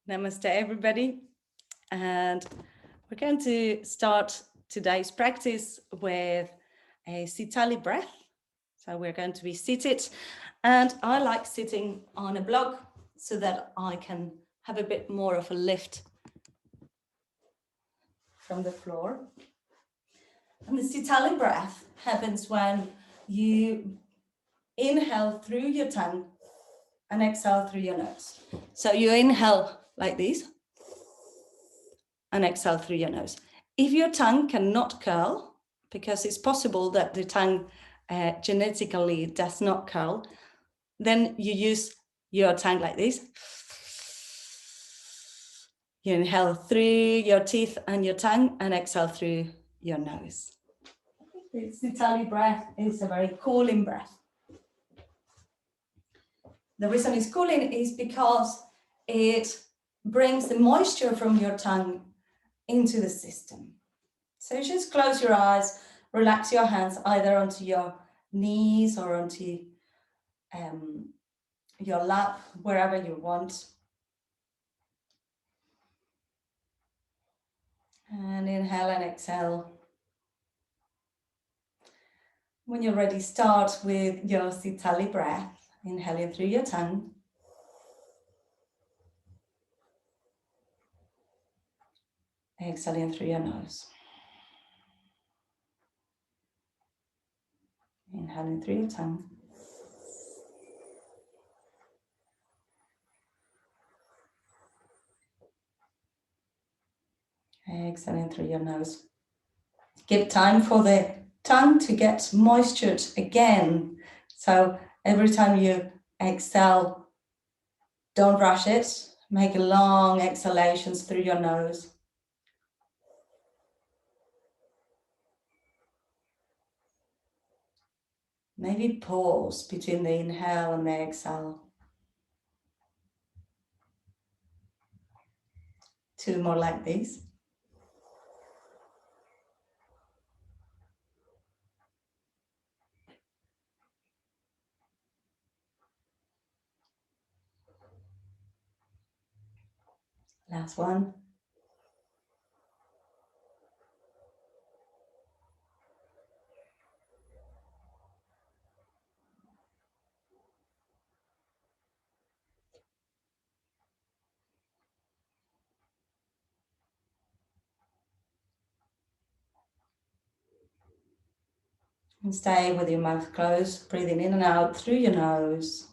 Namaste, everybody. And we're going to start today's practice with a sitali breath. So we're going to be seated, and I like sitting on a block so that I can have a bit more of a lift from the floor. And the sitali breath happens when you inhale through your tongue and exhale through your nose. So you inhale like this and exhale through your nose. If your tongue cannot curl, because it's possible that the tongue genetically does not curl, then you use your tongue like this. You inhale through your teeth and your tongue and exhale through your nose. The sitali breath is a very cooling breath. The reason it's cooling is because it brings the moisture from your tongue into the system. So just close your eyes, relax your hands either onto your knees or onto your lap, wherever you want. And inhale and exhale. When you're ready, start with your sitali breath, inhaling through your tongue. Exhaling through your nose. Inhaling through your tongue. Exhaling through your nose. Give time for the tongue to get moistured again. So every time you exhale, don't rush it. Make long exhalations through your nose. Maybe pause between the inhale and the exhale. 2 more like this. Last one. And stay with your mouth closed, breathing in and out through your nose.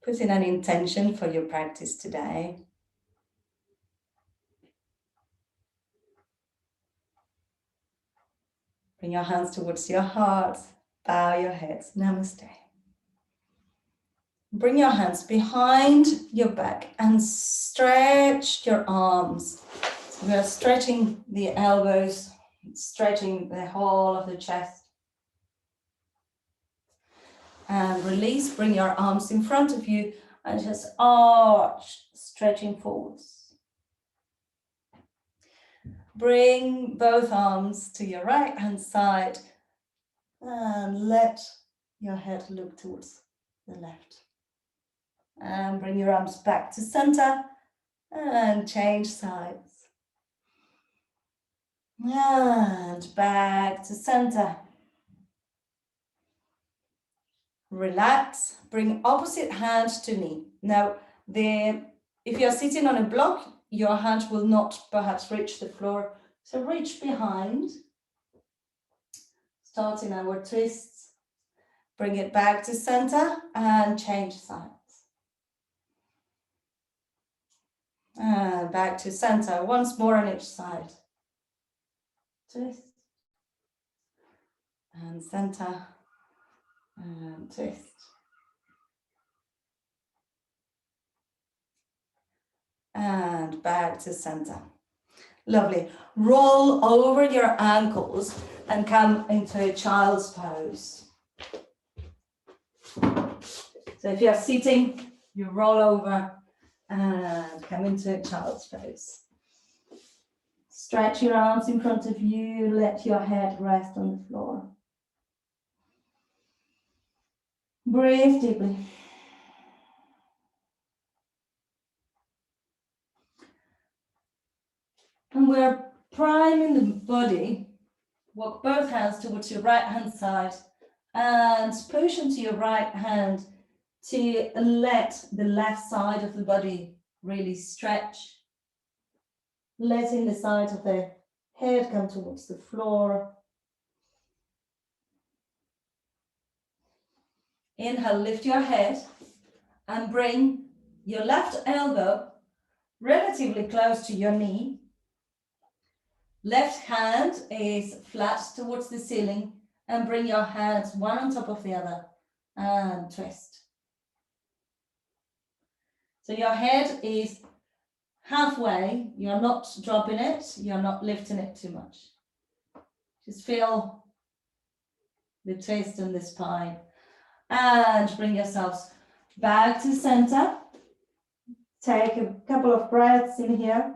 Put in an intention for your practice today. Bring your hands towards your heart, bow your head, namaste. Bring your hands behind your back and stretch your arms. So we are stretching the elbows, stretching the whole of the chest. And release, bring your arms in front of you and just arch, stretching forwards. Bring both arms to your right hand side and let your head look towards the left. And bring your arms back to center and change sides. And back to center. Relax, bring opposite hand to knee. Now, if you're sitting on a block, your hand will not perhaps reach the floor. So reach behind, starting our twists. Bring it back to center and change sides. And back to center, once more on each side. Twist. And center. And twist. And back to center. Lovely. Roll over your ankles and come into a child's pose. So if you're sitting, you roll over and come into a child's pose. Stretch your arms in front of you, let your head rest on the floor. Breathe deeply. when we're priming the body, walk both hands towards your right hand side and push into your right hand to let the left side of the body really stretch. Letting the side of the head come towards the floor. Inhale, lift your head and bring your left elbow relatively close to your knee. Left hand is flat towards the ceiling and bring your hands one on top of the other and twist. So your head is halfway, you're not dropping it, you're not lifting it too much. Just feel the twist in the spine and bring yourselves back to center. Take a couple of breaths in here.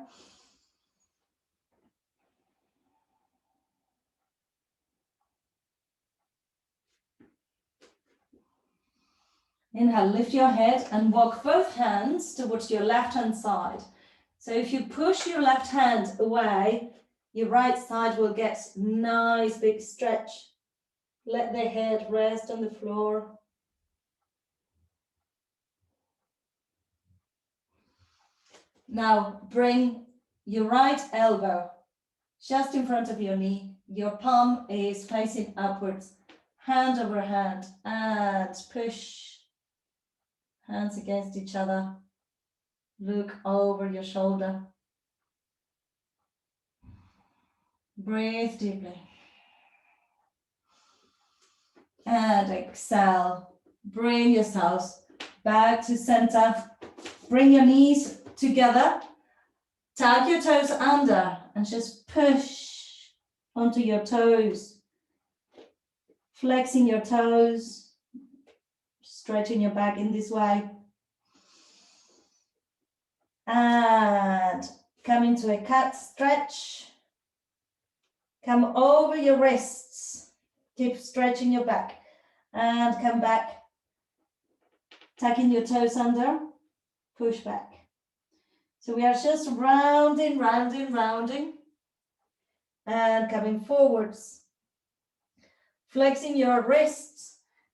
Inhale, lift your head and walk both hands towards your left hand side. So if you push your left hand away, your right side will get nice big stretch. Let the head rest on the floor. Now bring your right elbow just in front of your knee. Your palm is facing upwards, hand over hand, and push. Hands against each other. Look over your shoulder. Breathe deeply. And exhale. Bring yourselves back to center. Bring your knees together. Tag your toes under and just push onto your toes. Flexing your toes. Stretching your back in this way. And come into a cat stretch. Come over your wrists. Keep stretching your back. And come back. Tucking your toes under. Push back. So we are just rounding, rounding, rounding. And coming forwards. Flexing your wrists.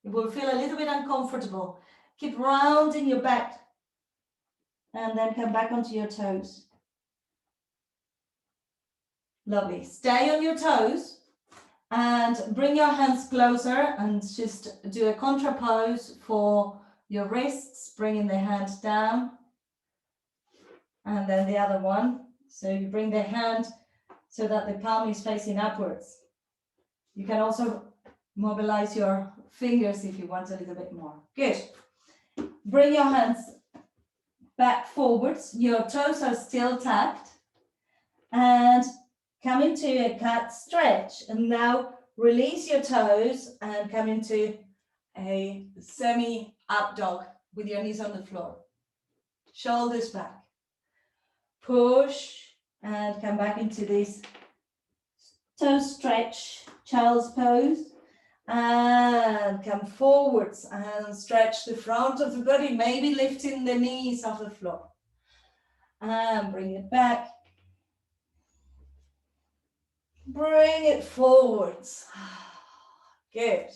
You will feel a little bit uncomfortable. Keep rounding your back. And then come back onto your toes. Lovely. Stay on your toes. And bring your hands closer and just do a contra pose for your wrists. Bringing the hand down. And then the other one. So you bring the hand so that the palm is facing upwards. You can also mobilize your fingers if you want a little bit more. Good. Bring your hands back forwards. Your toes are still tapped. And come into a cat stretch. And now release your toes and come into a semi-up dog with your knees on the floor. Shoulders back. Push and come back into this toe stretch, child's pose. And come forwards and stretch the front of the body, maybe lifting the knees off the floor. And bring it back. Bring it forwards. Good.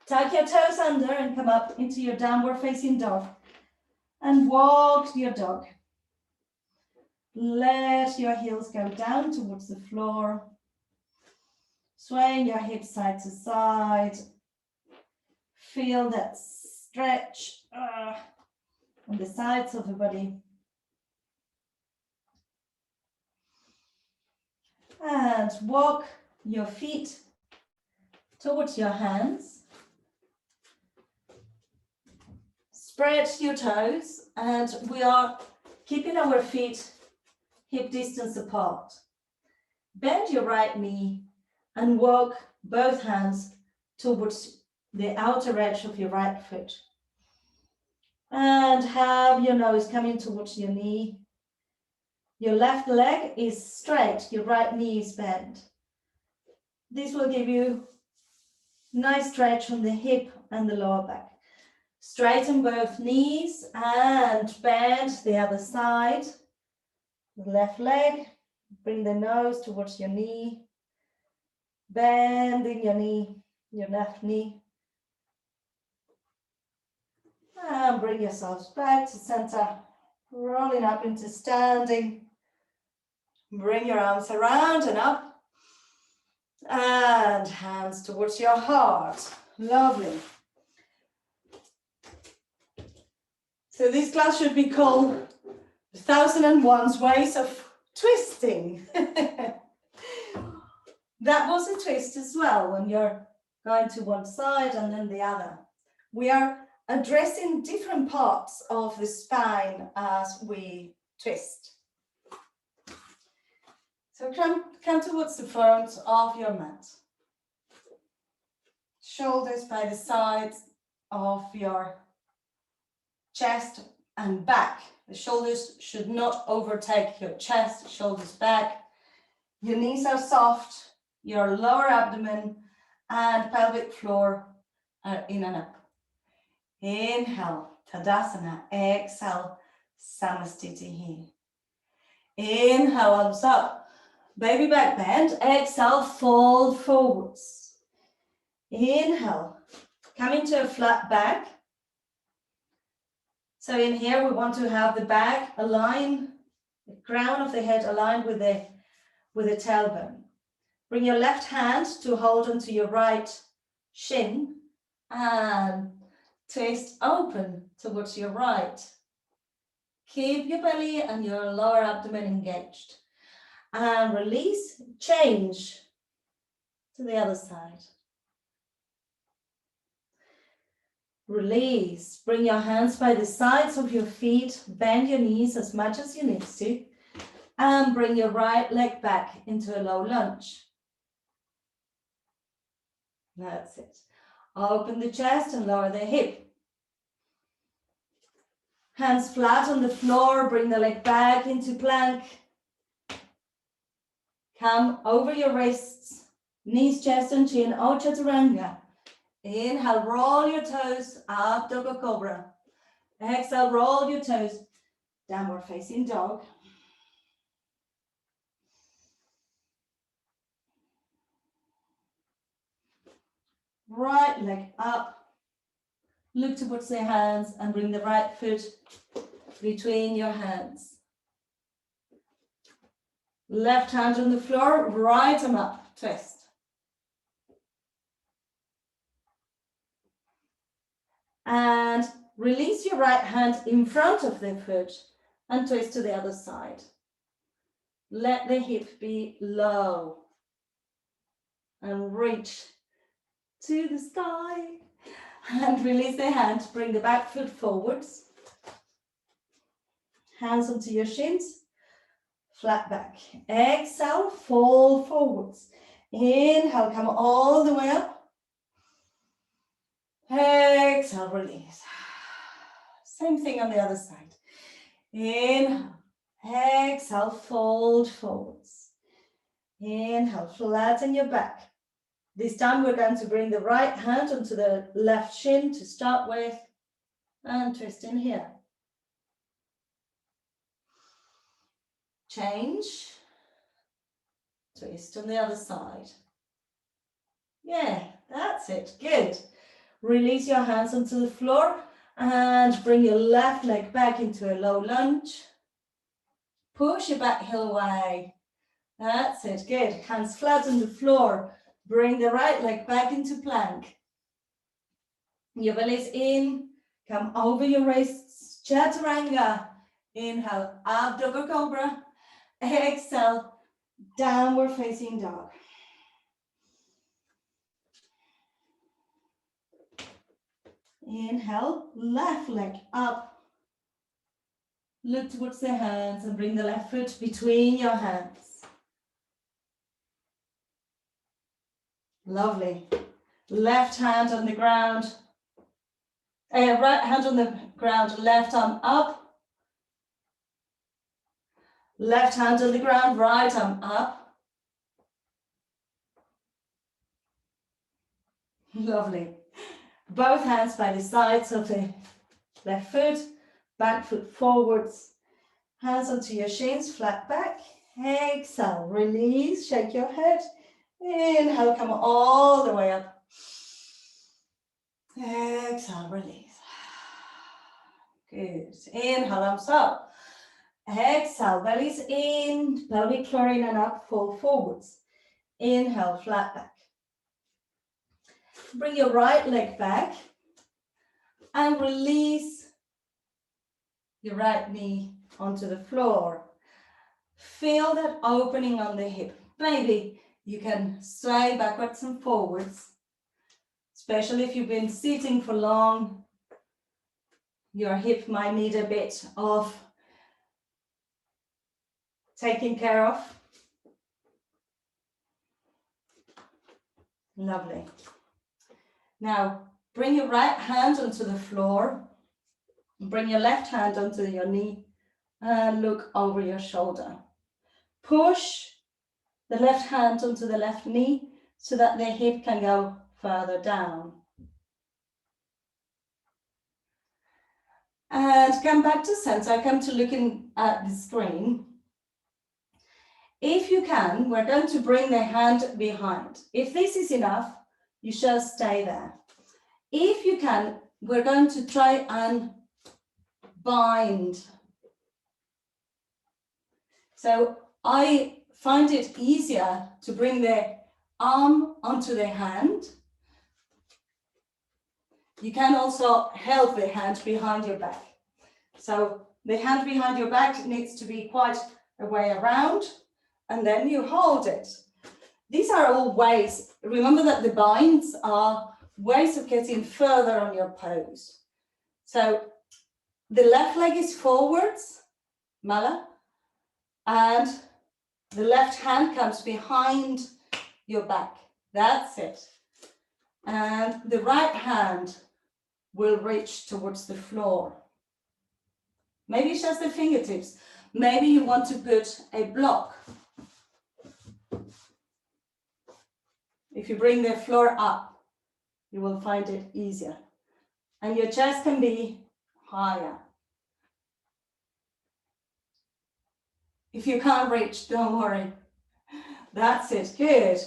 Tuck your toes under and come up into your downward facing dog. And walk your dog. Let your heels go down towards the floor. Swaying your hips side to side. Feel that stretch on the sides of the body. And walk your feet towards your hands. Spread your toes, and we are keeping our feet hip distance apart. Bend your right knee and walk both hands towards the outer edge of your right foot. And have your nose coming towards your knee. Your left leg is straight, your right knee is bent. This will give you nice stretch on the hip and the lower back. Straighten both knees and bend the other side. The left leg Bring the nose towards your knee. Bending your knee, your left knee. And bring yourselves back to center. Rolling up into standing. Bring your arms around and up. And hands towards your heart. Lovely. So this class should be called 1001 Ways of Twisting. That was a twist as well when you're going to one side and then the other. We are addressing different parts of the spine as we twist. So come towards the front of your mat. Shoulders by the sides of your chest and back. The shoulders should not overtake your chest, shoulders back. Your knees are soft, your lower abdomen and pelvic floor are in and up. Inhale, Tadasana. Exhale, Samastitihi. Inhale, arms up. Baby back bend. Exhale, fold forwards. Inhale, come into a flat back. So in here, we want to have the back aligned, the crown of the head aligned with the tailbone. Bring your left hand to hold onto your right shin and twist open towards your right. Keep your belly and your lower abdomen engaged. And release, change to the other side. Release, bring your hands by the sides of your feet, bend your knees as much as you need to, and bring your right leg back into a low lunge. That's it. Open the chest and lower the hip. Hands flat on the floor, bring the leg back into plank. Come over your wrists, knees, chest and chin, Chaturanga. Inhale, roll your toes, up dog or cobra. Exhale, roll your toes, downward facing dog. Right leg up, look towards the hands and bring the right foot between your hands. Left hand on the floor, right arm up, twist. And release your right hand in front of the foot and twist to the other side. Let the hip be low and reach to the sky. And release the hand, bring the back foot forwards. Hands onto your shins, flat back. Exhale, fold forwards. Inhale, come all the way up. Exhale, release. Same thing on the other side. Inhale, exhale, fold forwards. Inhale, flatten your back. This time we're going to bring the right hand onto the left shin to start with and twist in here. Change. Twist on the other side. Yeah, that's it. Good. Release your hands onto the floor and bring your left leg back into a low lunge. Push your back heel away. That's it. Good. Hands flat on the floor. Bring the right leg back into plank. Your belly's in. Come over your wrists. Chaturanga. Inhale, up dog or cobra. Exhale, downward facing dog. Inhale, left leg up. Look towards the hands and bring the left foot between your hands. Lovely. Left hand on the ground. Right hand on the ground, left arm up. Left hand on the ground, right arm up. Lovely. Both hands by the sides of the left foot, back foot forwards. Hands onto your shins, flat back. Exhale, release, shake your head. Inhale, come all the way up. Exhale, release. Good. Inhale, arms up. Exhale, bellies in, pelvic floor in and up, fall forwards. Inhale, flat back. Bring your right leg back and release your right knee onto the floor. Feel that opening on the hip. Maybe you can sway backwards and forwards, especially if you've been sitting for long. Your hip might need a bit of taking care of. Lovely. Now, bring your right hand onto the floor. Bring your left hand onto your knee and look over your shoulder. Push the left hand onto the left knee so that the hip can go further down. And come back to center. Come to looking at the screen. If you can, we're going to bring the hand behind. If this is enough, you shall stay there. If you can, we're going to try and bind. So I find it easier to bring the arm onto the hand. You can also help the hand behind your back. So the hand behind your back needs to be quite a way around, and then you hold it. These are all ways. Remember that the binds are ways of getting further on your pose. So the left leg is forwards, mala, and the left hand comes behind your back. That's it. And the right hand will reach towards the floor. Maybe it's just the fingertips. Maybe you want to put a block. If you bring the floor up, you will find it easier. And your chest can be higher. If you can't reach, don't worry. That's it, good.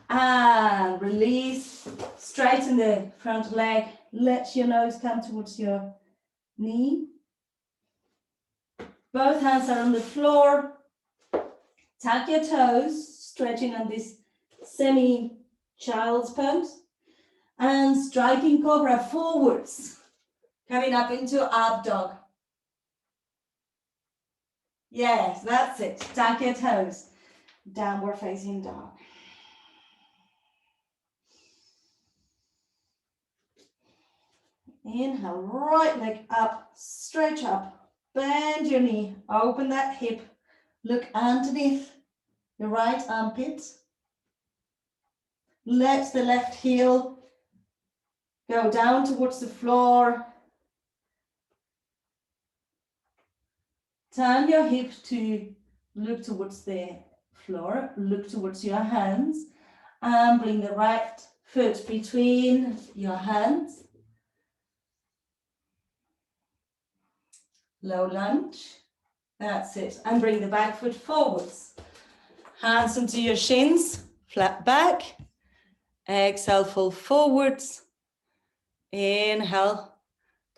And release, straighten the front leg. Let your nose come towards your knee. Both hands are on the floor. Tuck your toes, stretching on this semi-child's pose. And striking cobra forwards, coming up into up dog. Yes, that's it. Tuck your toes. Downward facing dog. Inhale, right leg up, stretch up, bend your knee, open that hip, look underneath your right armpit. Let the left heel go down towards the floor. Turn your hip to look towards the floor, look towards your hands, and bring the right foot between your hands. Low lunge, that's it. And bring the back foot forwards. Hands onto your shins, flat back. Exhale, fall forwards. Inhale,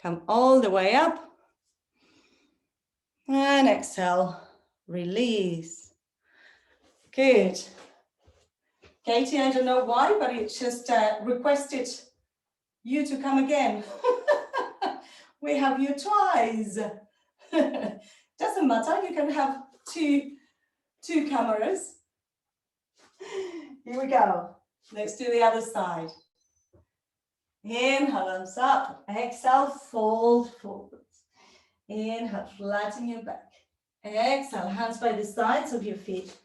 come all the way up. And exhale, release. Good. Katie, I don't know why, but it just requested you to come again. We have you twice. Doesn't matter, you can have two cameras. Here we go. Let's do the other side. Inhale, arms up. Exhale, fold forwards. Inhale, flatten your back. Exhale, hands by the sides of your feet.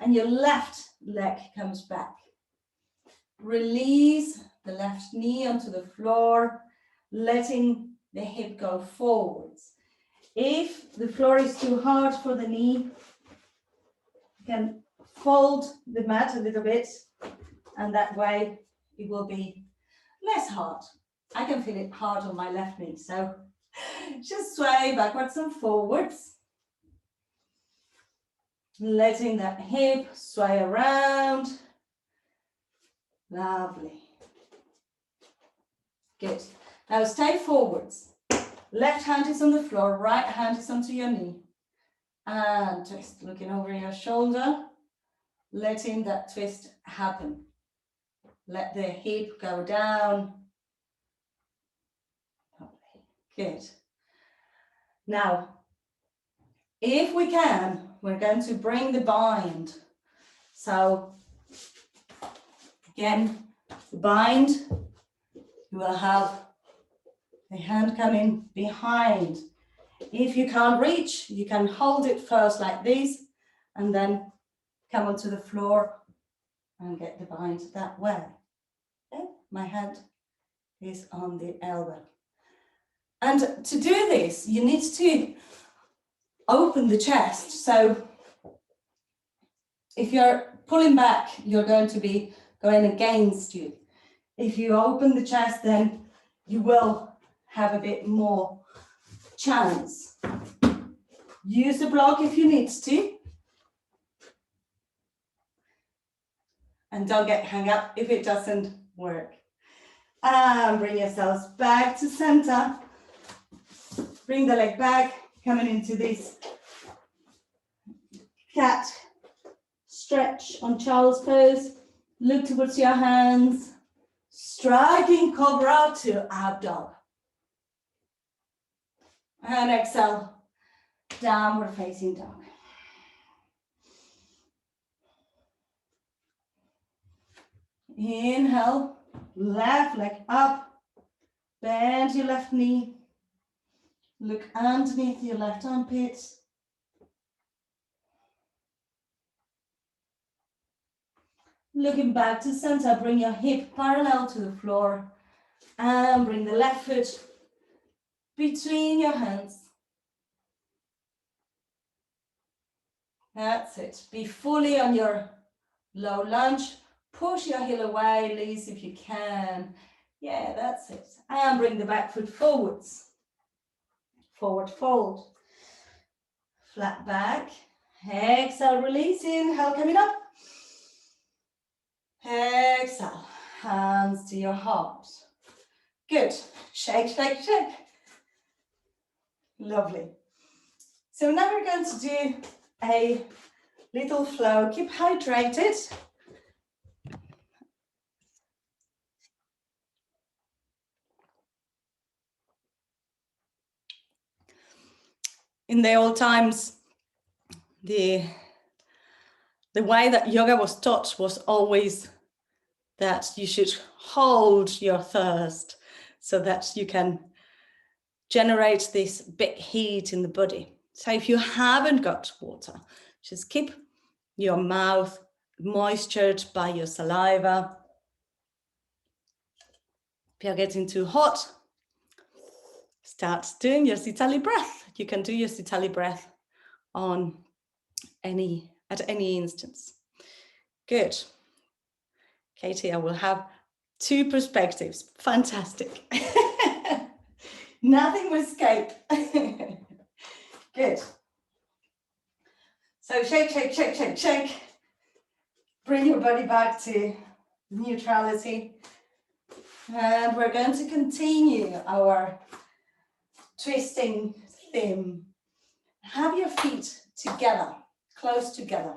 And your left leg comes back. Release the left knee onto the floor, letting the hip go forwards. If the floor is too hard for the knee, you can fold the mat a little bit, and that way it will be less hard. I can feel it hard on my left knee, so just sway backwards and forwards. letting that hip sway around. Lovely. Good. Now stay forwards. Left hand is on the floor, right hand is onto your knee. And twist, looking over your shoulder, letting that twist happen. Let the hip go down. Good. Now, if we can, we're going to bring the bind. So, again, the bind, you will have the hand coming behind. If you can't reach, you can hold it first like this, and then come onto the floor and get the bind that way. Okay? My hand is on the elbow. And to do this, you need to open the chest. So if you're pulling back, you're going to be going against you. If you open the chest, then you will have a bit more chance. Use the block if you need to. And don't get hung up if it doesn't work. And bring yourselves back to center. Bring the leg back, coming into this cat stretch on child's pose. Look towards your hands. Striking cobra to up dog. And exhale, downward facing dog. Inhale, left leg up, bend your left knee, look underneath your left armpit. Looking back to center, bring your hip parallel to the floor and bring the left foot between your hands. That's it. Be fully on your low lunge. Push your heel away, Lise, if you can. Yeah, that's it. And bring the back foot forwards. Forward fold. Flat back. Exhale, release. Inhale, coming up. Exhale. Hands to your heart. Good. Shake, shake, shake. Lovely. So now we're going to do a little flow. Keep hydrated. In the old times, the way that yoga was taught was always that you should hold your thirst so that you can generate this big heat in the body. So if you haven't got water, just keep your mouth moistured by your saliva. If you're getting too hot, start doing your Sitali breath. You can do your Sitali breath at any instance. Good. Katie, I will have two perspectives. Fantastic. Nothing will escape. Good. So shake, shake, shake, shake, shake. Bring your body back to neutrality. And we're going to continue our twisting theme. Have your feet together, close together.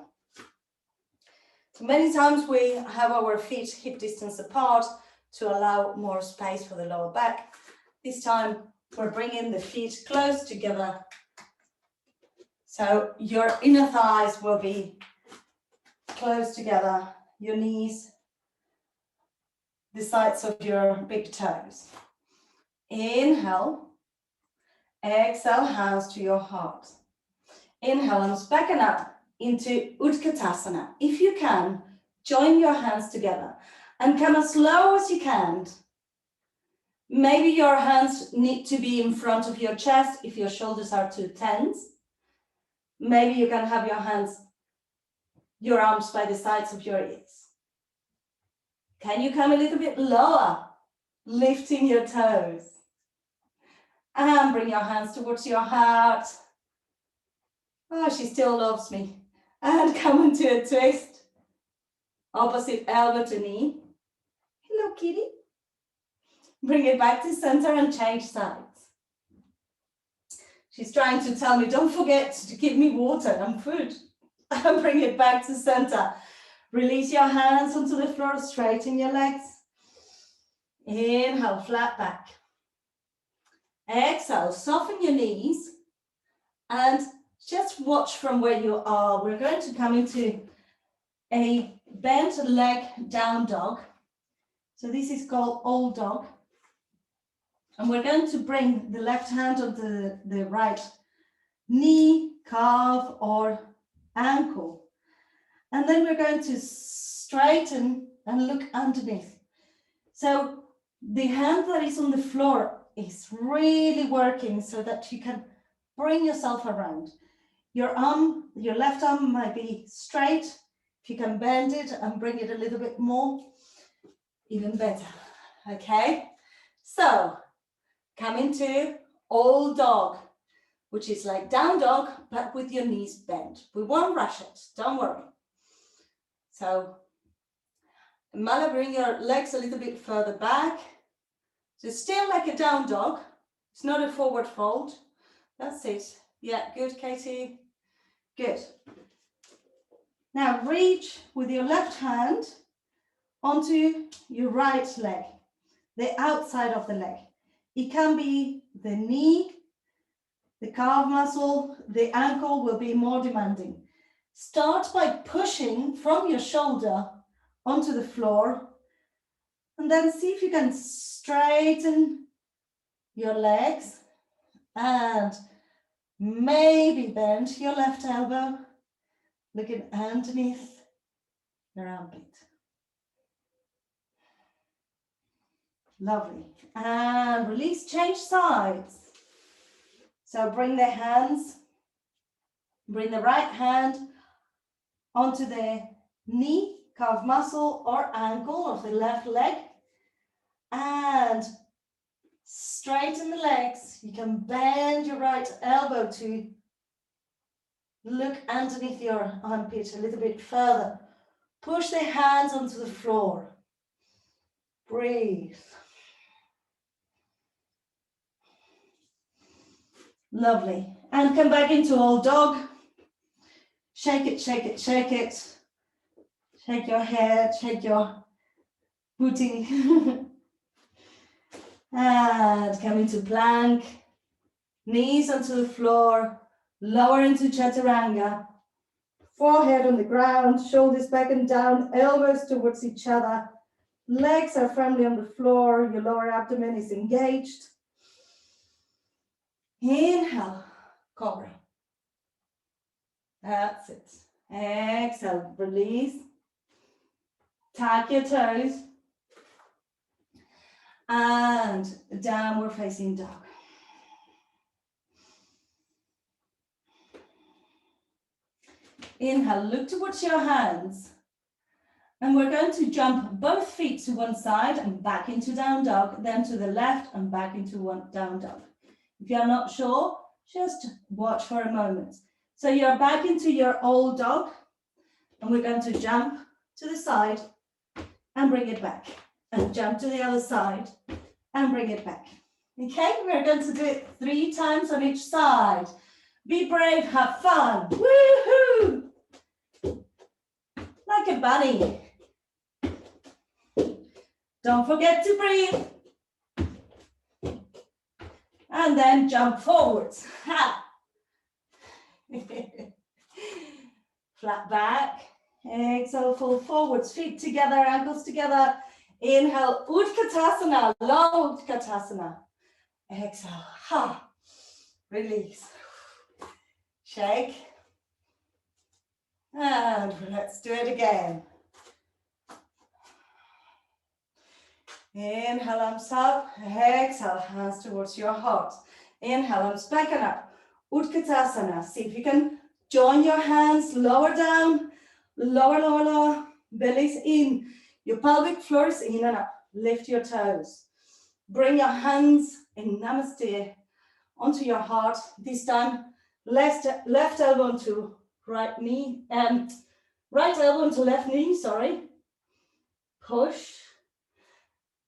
So many times we have our feet hip distance apart to allow more space for the lower back. This time we're bringing the feet close together. So your inner thighs will be close together, your knees, the sides of your big toes. Inhale, exhale, hands to your heart. Inhale, arms back and up into Utkatasana. If you can, join your hands together and come as slow as you can. Maybe your hands need to be in front of your chest if your shoulders are too tense. Maybe you can have your arms by the sides of your ears. Can you come a little bit lower, lifting your toes? And bring your hands towards your heart. Oh, she still loves me. And come into a twist. Opposite elbow to knee. Hello, kitty. Bring it back to center and change sides. She's trying to tell me, don't forget to give me water and food. And bring it back to center. Release your hands onto the floor, straighten your legs. Inhale, flat back. Exhale, soften your knees and just watch from where you are. We're going to come into a bent leg down dog. So this is called old dog. And we're going to bring the left hand on the right knee, calf, or ankle. And then we're going to straighten and look underneath. So the hand that is on the floor is really working so that you can bring yourself around. Your arm, your left arm might be straight. If you can bend it and bring it a little bit more, even better. Okay, so come into old dog, which is like down dog, but with your knees bent. We won't rush it, don't worry. So, Mala, bring your legs a little bit further back. So still like a down dog. It's not a forward fold. That's it. Yeah, good, Katie. Good. Now reach with your left hand onto your right leg, the outside of the leg. It can be the knee, the calf muscle, the ankle will be more demanding. Start by pushing from your shoulder onto the floor and then see if you can straighten your legs and maybe bend your left elbow, looking underneath your armpit. Lovely. And release, change sides. So bring the hands, bring the right hand onto the knee, calf muscle or ankle of the left leg and straighten the legs. You can bend your right elbow to look underneath your armpit a little bit further. Push the hands onto the floor. Breathe. Lovely. And come back into old dog. Shake it, shake it, shake it. Shake your head, shake your booty. And come into plank. Knees onto the floor. Lower into chaturanga. Forehead on the ground, shoulders back and down, elbows towards each other. Legs are firmly on the floor. Your lower abdomen is engaged. Inhale, cobra. That's it. Exhale, release. Tuck your toes. And downward facing dog. Inhale, look towards your hands. And we're going to jump both feet to one side and back into down dog, then to the left and back into one down dog. If you're not sure, just watch for a moment. So you're back into your old dog, and we're going to jump to the side and bring it back, and jump to the other side and bring it back. Okay, we're going to do it 3 times on each side. Be brave, have fun. Woohoo! Like a bunny. Don't forget to breathe. And then jump forwards. Ha! Flat back. Exhale, fall forwards. Feet together, ankles together. Inhale, Utkatasana, long Utkatasana. Exhale, ha. Release. Shake. And let's do it again. Inhale, arms up. Exhale, hands towards your heart. Inhale, arms back and up. Utkatasana. See if you can join your hands, lower down, lower, lower, lower. Belly's in. Your pelvic floor is in and up. Lift your toes. Bring your hands in Namaste onto your heart. This time, left elbow onto right knee, right elbow into left knee, sorry. Push,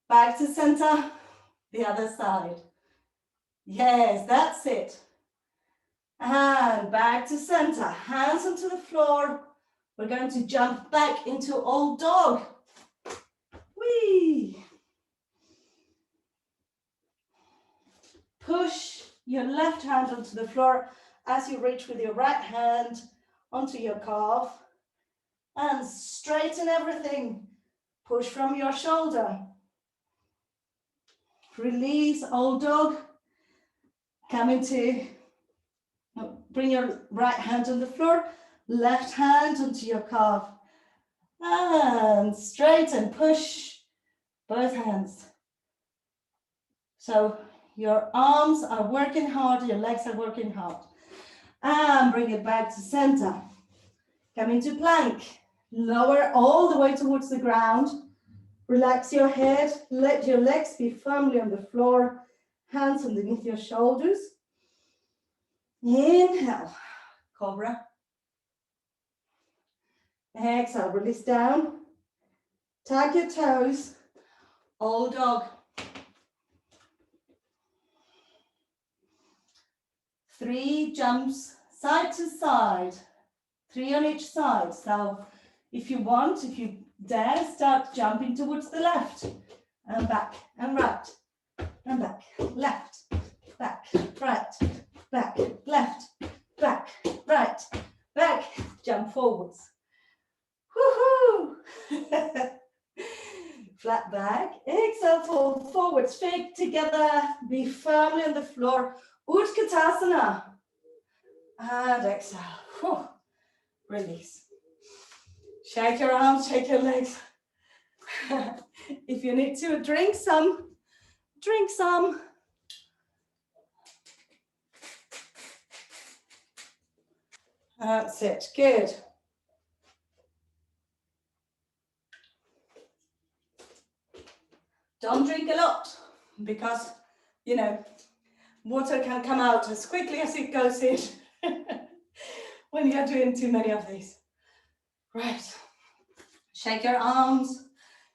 back to center, the other side. Yes, that's it. And back to center, hands onto the floor. We're going to jump back into old dog. Whee! Push your left hand onto the floor as you reach with your right hand onto your calf. And straighten everything. Push from your shoulder. Release, old dog. Come into, bring your right hand on the floor, left hand onto your calf. And straighten, push both hands. So your arms are working hard, your legs are working hard. And bring it back to center. Come into plank. Lower all the way towards the ground. Relax your head. Let your legs be firmly on the floor. Hands underneath your shoulders. Inhale, cobra. Exhale, release down. Tag your toes. Old dog. 3 jumps side to side. 3 on each side. So if you want, if you dare, start jumping towards the left. And back and right. And back, left, back, right, back, left, back, right, back. Jump forwards. Woohoo! Flat back. Exhale, fold forwards. Feet together. Be firmly on the floor. Utkatasana. And exhale. Whew. Release. Shake your arms, shake your legs. If you need to, drink some. Drink some. That's it. Good. Don't drink a lot because, you know, water can come out as quickly as it goes in when you're doing too many of these. Right. Shake your arms,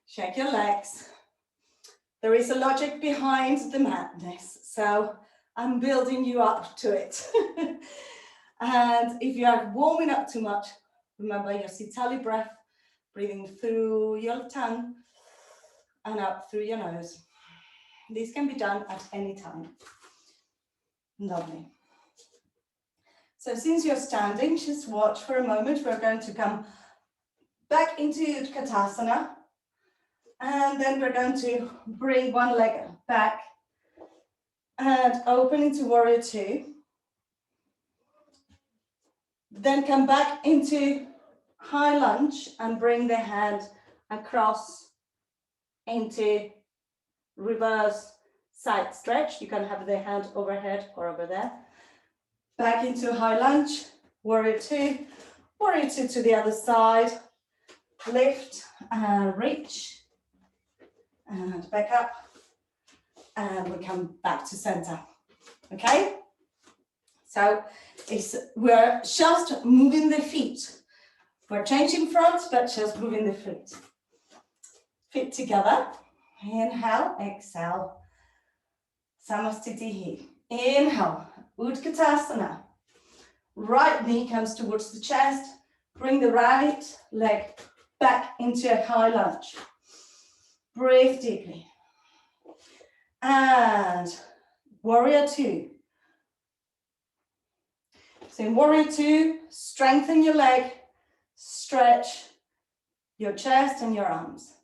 shake your legs. There is a logic behind the madness, so I'm building you up to it. And if you are warming up too much, remember your sitali breath, breathing through your tongue and out through your nose. This can be done at any time. Lovely. So since you're standing, just watch for a moment. We're going to come back into Utkatasana. And then we're going to bring one leg back and open into Warrior Two. Then come back into high lunge and bring the hand across into reverse side stretch. You can have the hand overhead or over there. Back into high lunge, Warrior Two to the other side. Lift and reach. And back up, and we come back to center, okay? So we're just moving the feet. We're changing front, but just moving the feet. Feet together, inhale, exhale, Samastitihi. Inhale, Utkatasana. Right knee comes towards the chest, bring the right leg back into a high lunge. Breathe deeply. And Warrior Two. So in Warrior Two, strengthen your leg, stretch your chest and your arms.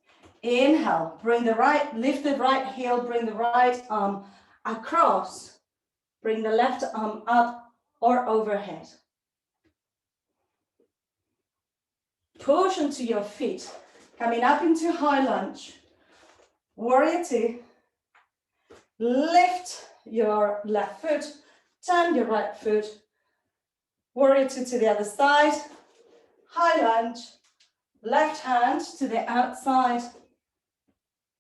Inhale, bring the right, lift the right heel, bring the right arm across, bring the left arm up or overhead. Push onto your feet, coming up into high lunge. Warrior Two. Lift your left foot, turn your right foot. Warrior Two to the other side. High lunge. Left hand to the outside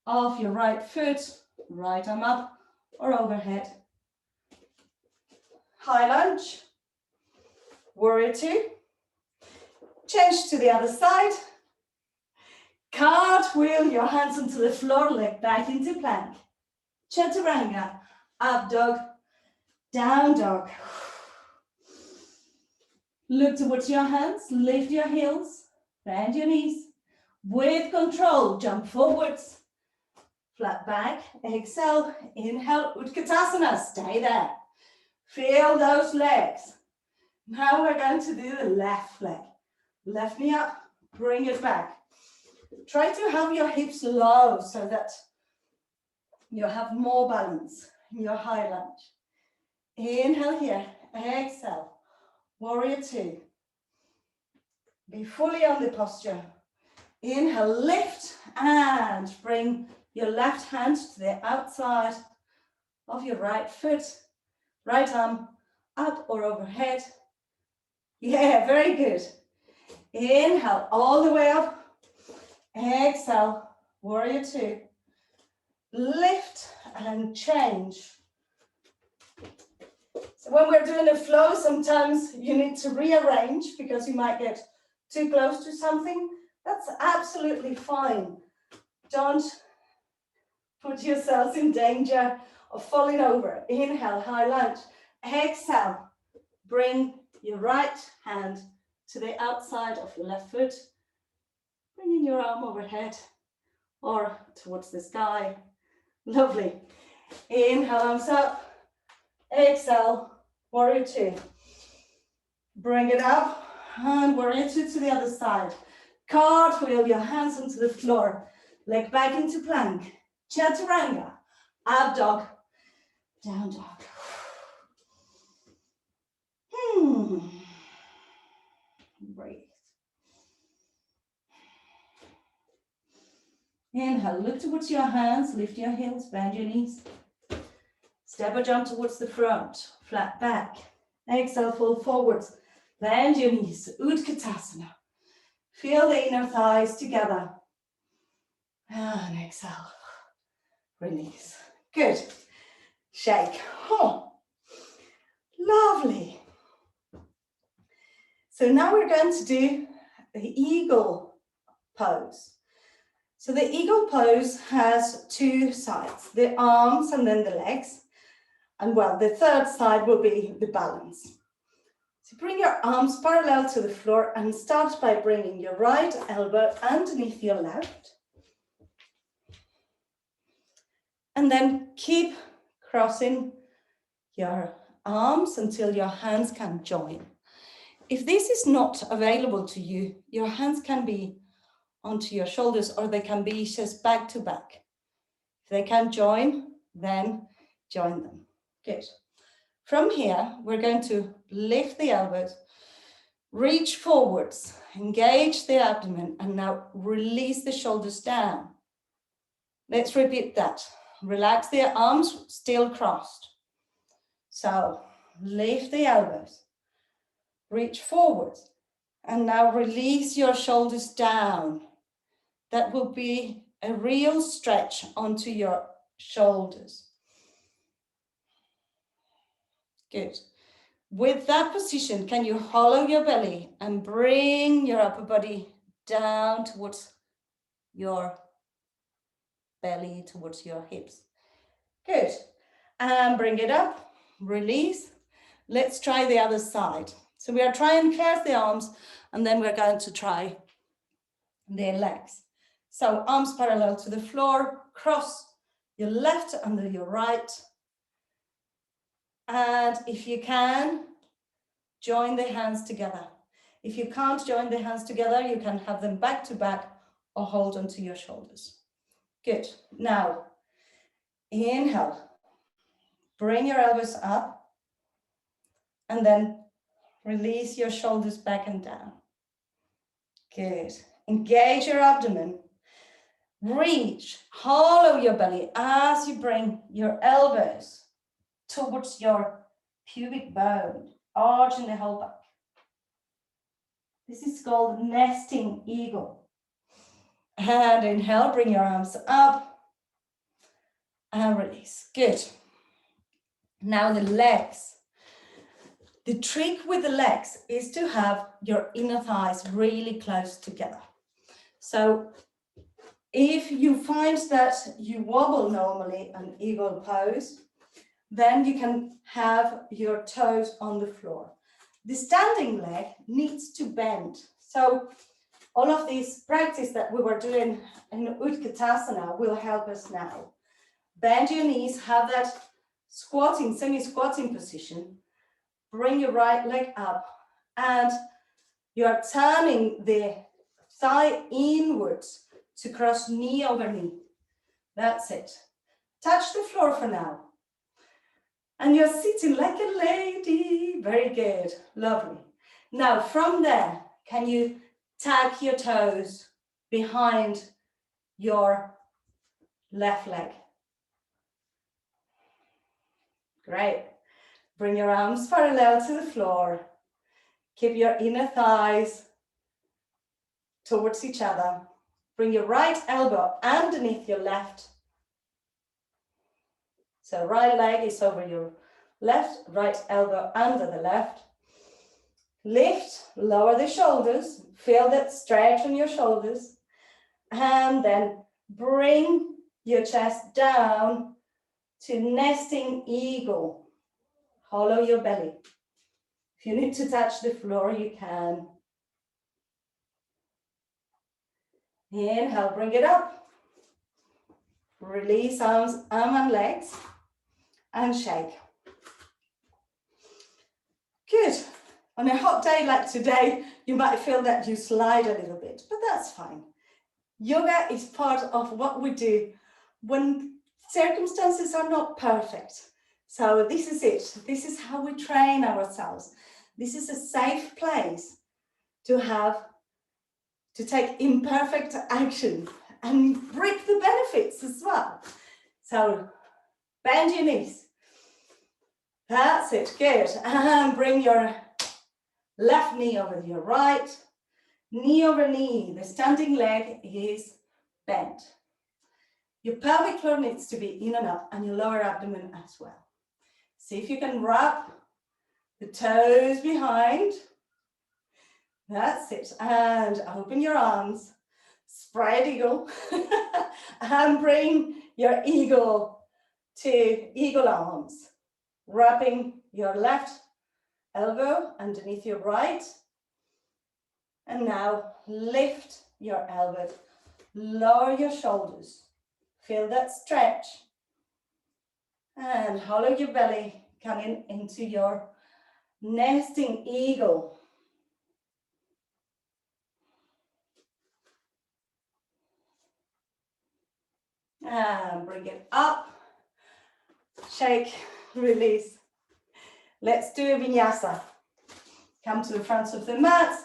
of your right foot. Right arm up or overhead. High lunge. Warrior Two. Change to the other side. Cartwheel your hands onto the floor, leg back into plank. Chaturanga, up dog, down dog. Look towards your hands, lift your heels, bend your knees. With control, jump forwards, flat back, exhale, inhale, Utkatasana, stay there. Feel those legs. Now we're going to do the left leg. Left knee up, bring it back. Try to have your hips low so that you have more balance in your high lunge. Inhale here, exhale, warrior two. Be fully on the posture. Inhale, lift and bring your left hand to the outside of your right foot, right arm up or overhead. Yeah, very good. Inhale all the way up. Exhale, warrior two. Lift and change. So when we're doing a flow, sometimes you need to rearrange because you might get too close to something. That's absolutely fine. Don't put yourselves in danger of falling over. Inhale, high lunge. Exhale, bring your right hand to the outside of your left foot. Bringing your arm overhead or towards the sky. Lovely. Inhale, arms up. Exhale, warrior two. Bring it up and warrior two to the other side. Cartwheel your hands onto the floor. Leg back into plank. Chaturanga. Up dog. Down dog. Breathe. Inhale, look towards your hands, lift your heels, bend your knees. Step or jump towards the front, flat back. Exhale, fold forwards, bend your knees, Utkatasana. Feel the inner thighs together. And exhale, release. Good. Shake. Oh, lovely. So now we're going to do the eagle pose. So the eagle pose has two sides, the arms and then the legs. And well, the third side will be the balance. So bring your arms parallel to the floor and start by bringing your right elbow underneath your left. And then keep crossing your arms until your hands can join. If this is not available to you, your hands can be onto your shoulders or they can be just back to back. If they can join, then join them. Good. From here, we're going to lift the elbows, reach forwards, engage the abdomen, and now release the shoulders down. Let's repeat that. Relax the arms, still crossed. So lift the elbows, reach forwards, and now release your shoulders down. That will be a real stretch onto your shoulders. Good. With that position, can you hollow your belly and bring your upper body down towards your belly, towards your hips? Good. And bring it up, release. Let's try the other side. So we are trying close the arms and then we're going to try the legs. So arms parallel to the floor, cross your left under your right. And if you can, join the hands together. If you can't join the hands together, you can have them back to back or hold onto your shoulders. Good. Now, inhale. Bring your elbows up. And then release your shoulders back and down. Good. Engage your abdomen. Reach, hollow your belly as you bring your elbows towards your pubic bone, arching the whole back. This is called nesting eagle. And inhale, bring your arms up and release. Good. Now the legs. The trick with the legs is to have your inner thighs really close together. So if you find that you wobble normally an eagle pose, then you can have your toes on the floor. The standing leg needs to bend. So all of these practice that we were doing in Utkatasana will help us now. Bend your knees, have that squatting, semi-squatting position. Bring your right leg up and you're turning the thigh inwards to cross knee over knee. That's it. Touch the floor for now. And you're sitting like a lady. Very good. Lovely. Now from there, can you tag your toes behind your left leg? Great. Bring your arms parallel to the floor. Keep your inner thighs towards each other. Bring your right elbow underneath your left. So right leg is over your left, right elbow under the left. Lift, lower the shoulders. Feel that stretch on your shoulders. And then bring your chest down to nesting eagle. Hollow your belly. If you need to touch the floor, you can. Inhale, bring it up. Release arms, arm and legs, and shake. Good. On a hot day like today, you might feel that you slide a little bit, but that's fine. Yoga is part of what we do when circumstances are not perfect. So this is it. This is how we train ourselves. This is a safe place to take imperfect action and reap the benefits as well. So bend your knees. That's it, good. And bring your left knee over your right, knee over knee. The standing leg is bent. Your pelvic floor needs to be in and up, and your lower abdomen as well. See if you can wrap the toes behind. That's it. And open your arms. Spread eagle. And bring your eagle to eagle arms. Wrapping your left elbow underneath your right. And now lift your elbow. Lower your shoulders. Feel that stretch. And hollow your belly, coming into your nesting eagle. And bring it up. Shake, release. Let's do a vinyasa. Come to the front of the mat.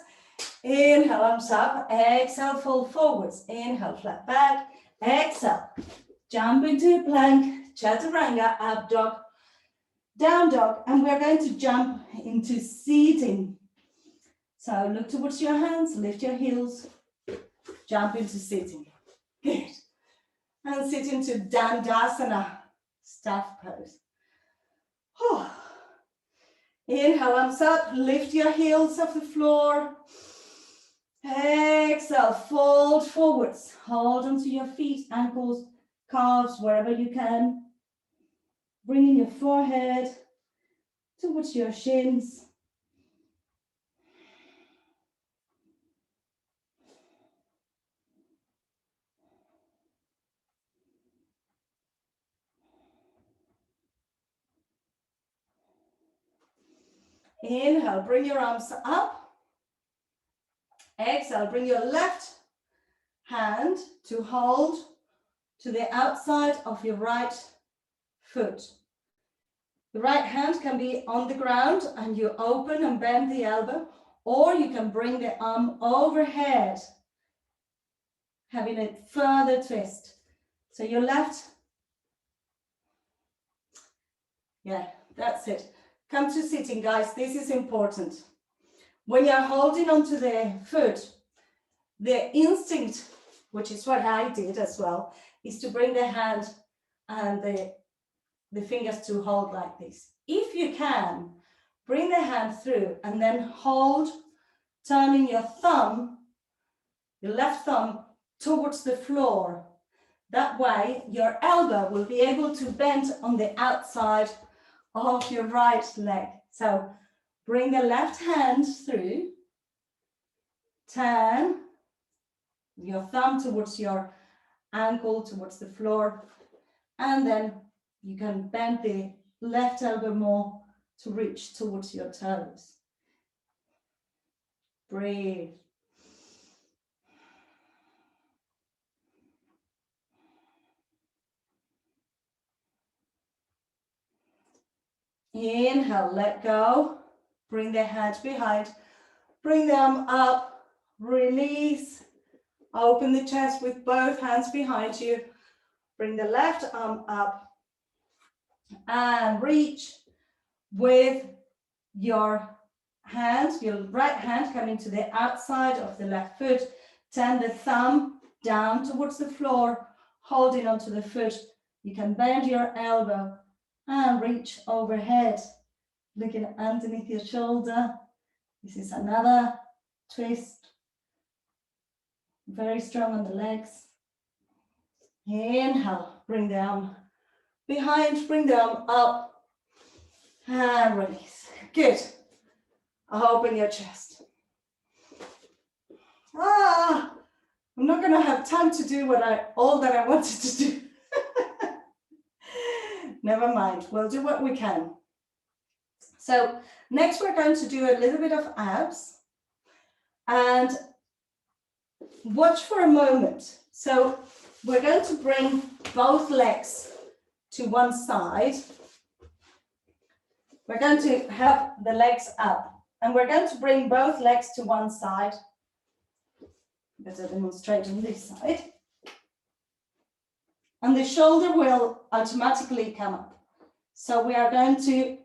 Inhale, arms up. Exhale, fold forwards. Inhale, flat back. Exhale. Jump into plank, chaturanga, up dog, down dog, and we're going to jump into seating. So look towards your hands, lift your heels, jump into sitting. Good. And sit into Dandasana, staff pose. Inhale, arms up, lift your heels off the floor. Exhale, fold forwards, hold onto your feet, ankles, calves, wherever you can. Bringing your forehead towards your shins. Inhale, bring your arms up. Exhale, bring your left hand to hold to the outside of your right foot. The right hand can be on the ground and you open and bend the elbow, or you can bring the arm overhead, having a further twist. So your left, yeah, that's it. Come to sitting, guys. This is important. When you're holding onto the foot, the instinct, which is what I did as well, is to bring the hand and the fingers to hold like this. If you can, bring the hand through and then hold, turning your thumb, your left thumb, towards the floor. That way, your elbow will be able to bend on the outside of your right leg. So bring the left hand through, turn your thumb towards your ankle, towards the floor, and then you can bend the left elbow more to reach towards your toes. Breathe. Inhale, let go. Bring the hand behind. Bring the arm up. Release. Open the chest with both hands behind you. Bring the left arm up. And reach with your hand, your right hand coming to the outside of the left foot. Turn the thumb down towards the floor, holding onto the foot. You can bend your elbow and reach overhead, looking underneath your shoulder. This is another twist. Very strong on the legs. Inhale, bring the arm behind, bring the arm up, and release. Good. Open your chest. I'm not going to have time to do all that I wanted to do. Never mind, we'll do what we can. So next we're going to do a little bit of abs and watch for a moment. So we're going to bring both legs to one side. We're going to have the legs up and we're going to bring both legs to one side. Better demonstrate on this side. And the shoulder will automatically come up. So we are going to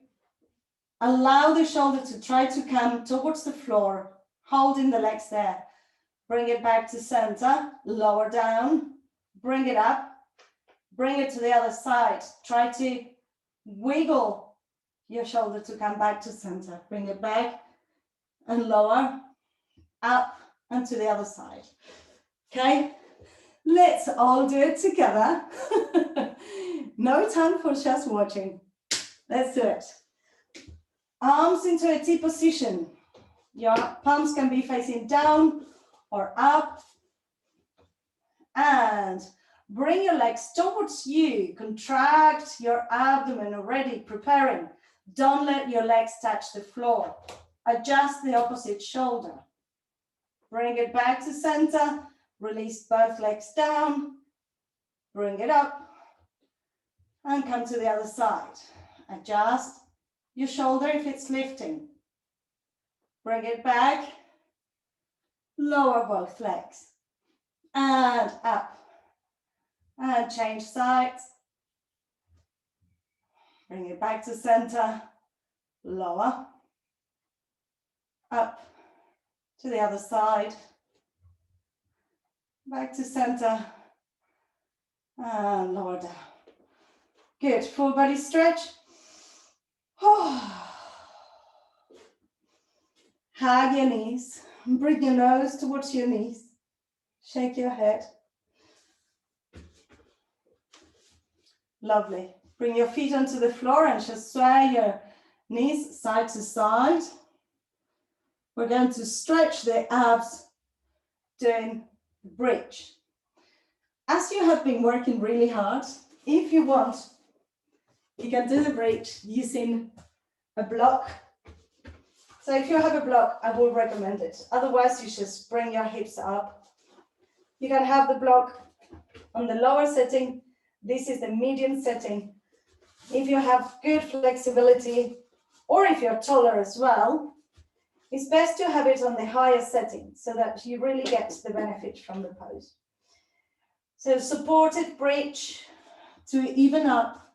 allow the shoulder to try to come towards the floor, holding the legs there. Bring it back to center, lower down, bring it up, bring it to the other side. Try to wiggle your shoulder to come back to center. Bring it back and lower, up and to the other side. Okay? Let's all do it together. No time for just watching. Let's do it. Arms into a T position. Your palms can be facing down or up. And bring your legs towards you. Contract your abdomen already, preparing. Don't let your legs touch the floor. Adjust the opposite shoulder. Bring it back to center. Release both legs down, bring it up, and come to the other side. Adjust your shoulder if it's lifting. Bring it back, lower both legs, and up, and change sides. Bring it back to center, lower, up, to the other side. Back to center and lower down. Good, full body stretch. Hug your knees, bring your nose towards your knees. Shake your head. Lovely. Bring your feet onto the floor and just sway your knees side to side. We're going to stretch the abs doing the bridge. As you have been working really hard, if you want, you can do the bridge using a block. So if you have a block, I will recommend it. Otherwise, you just bring your hips up. You can have the block on the lower setting. This is the medium setting. If you have good flexibility, or if you're taller as well, it's best to have it on the higher setting so that you really get the benefit from the pose. So supported bridge to even up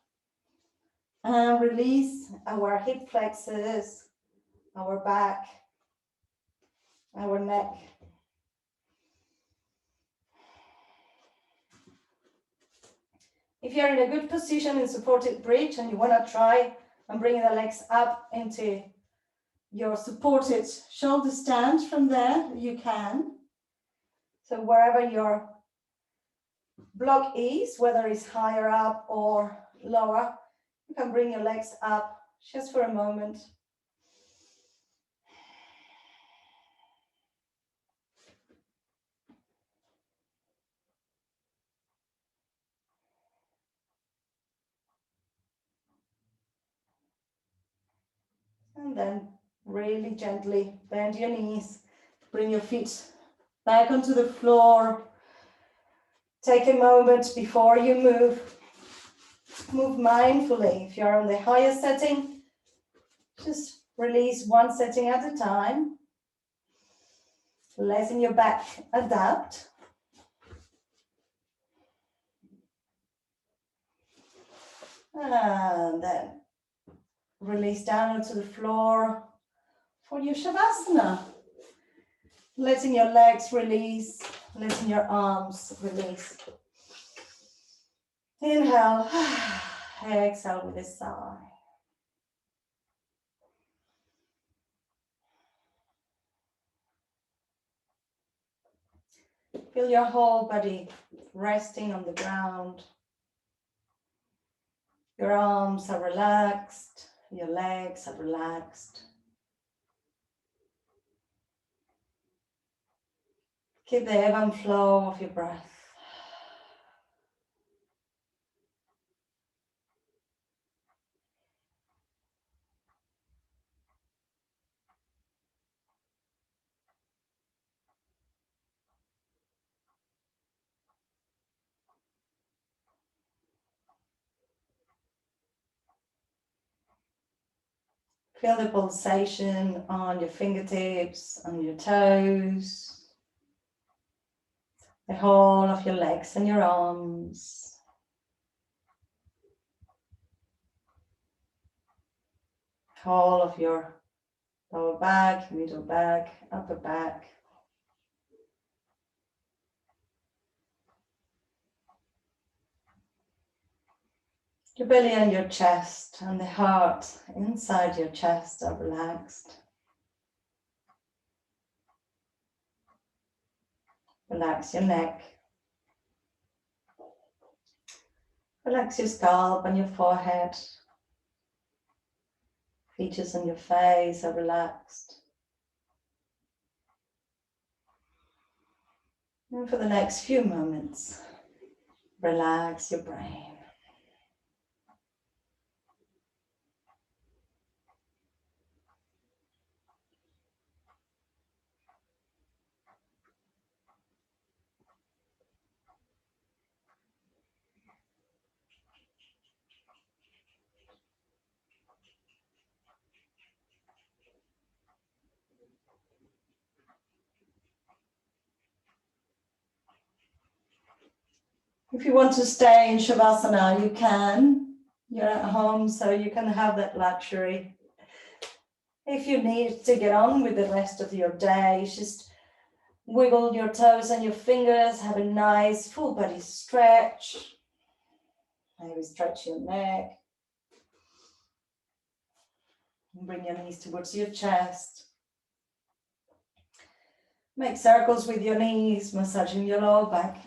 and release our hip flexors, our back, our neck. If you're in a good position in supported bridge and you want to try and bring the legs up into your supported shoulder stand from there, you can. So wherever your block is, whether it's higher up or lower, you can bring your legs up just for a moment. And then really gently bend your knees, bring your feet back onto the floor. Take a moment before you move. Move mindfully. If you're on the higher setting, just release one setting at a time. Letting your back adapt. And then release down onto the floor for your Shavasana. Letting your legs release, letting your arms release. Inhale, exhale with a sigh. Feel your whole body resting on the ground. Your arms are relaxed, your legs are relaxed. Keep the ebb and flow of your breath. Feel the pulsation on your fingertips, on your toes, the whole of your legs and your arms. Whole of your lower back, middle back, upper back. Your belly and your chest and the heart inside your chest are relaxed. Relax your neck. Relax your scalp and your forehead. Features on your face are relaxed. And for the next few moments, relax your brain. If you want to stay in Shavasana, you can. You're at home, so you can have that luxury. If you need to get on with the rest of your day, just wiggle your toes and your fingers, have a nice full body stretch. Maybe stretch your neck. Bring your knees towards your chest. Make circles with your knees, massaging your lower back.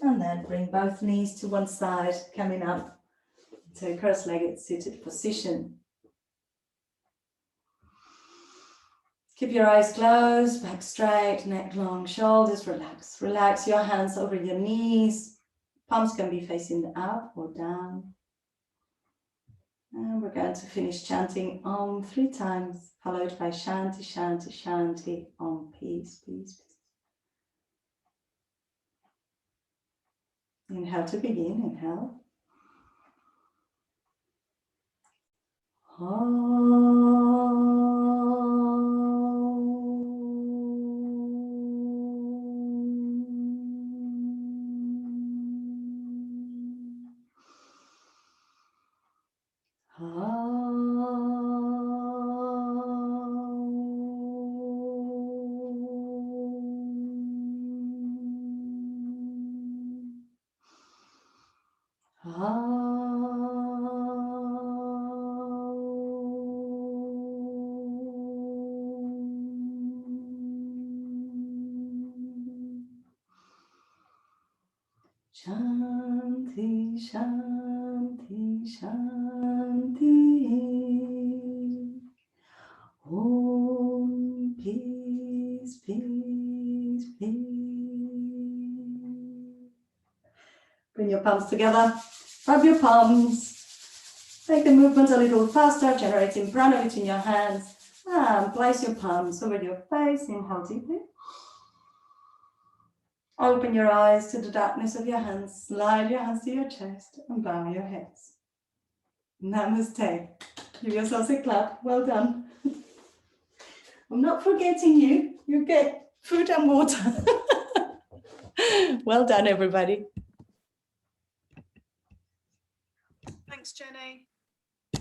And then bring both knees to one side, coming up to a cross-legged seated position. Keep your eyes closed, back straight, neck long, shoulders relaxed. Relax your hands over your knees. Palms can be facing up or down. And we're going to finish chanting Om 3 times, followed by Shanti, Shanti, Shanti, Om, peace, peace, peace. Inhale to begin, inhale. Shanti, Shanti, Shanti. Om, peace, peace, peace. Bring your palms together, rub your palms, make the movement a little faster, generating prana between your hands, and place your palms over your face, inhale deeply. Open your eyes to the darkness of your hands, slide your hands to your chest, and bow your heads. Namaste. Give yourselves a clap, well done. I'm not forgetting you, you get food and water. Well done, everybody. Thanks, Jenny.